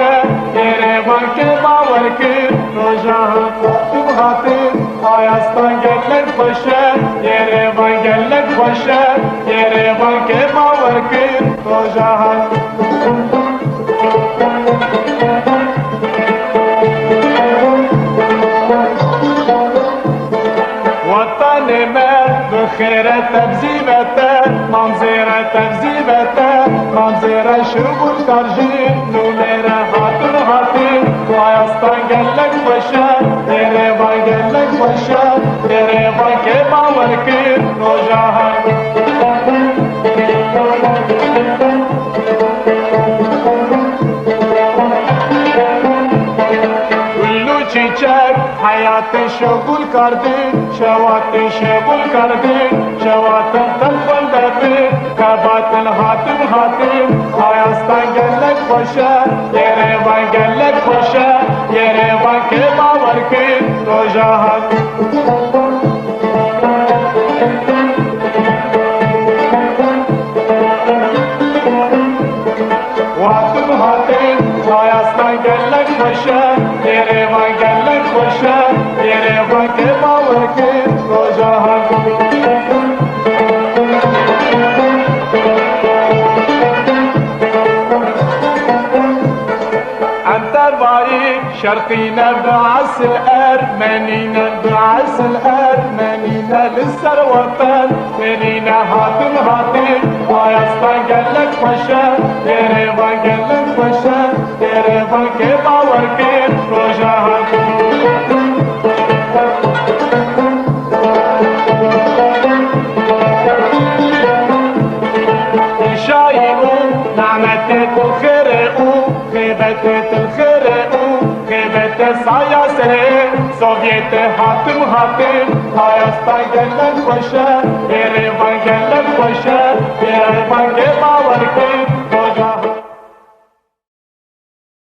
خوشه گریبان که باور کن روژه تو خاطر آیستان گلک خوشه گریبان گلک خوشه گریبان که باور کن روژه وطن ما بخيرة تبزيبته منظرة تبزيبته منظرة شرب الكرجين نوليرة هاتن هاتن ويستان قلك وشا تريبان قلك وشا تريبان كيما وركين رجاها çiçek hayatı şevkul kardın şevatı şevkul kardın şevatın telfon debi kabatın hatım hatım hayastan gellek başa Yerevan gellek başa Yerevan kema varkın rojahat Hatım hatım hayastan gellek başa Yerevan gellek başa Yerevan kema varkın rojahat شرقينا بعز الأرمنينا بعز الأرمنينا لسر وطن منينا هاتم هاتم ويسطن قلك فشا يريبان قلك فشا يريبان كيبا وركين روجاها شايقو نعمتك الخيرقو خيبتك الخيرقو خيبت ساياسه سوفيت hatım hatım Hayastan gelen koşa Yerevan gelen koşa Yerevan gelen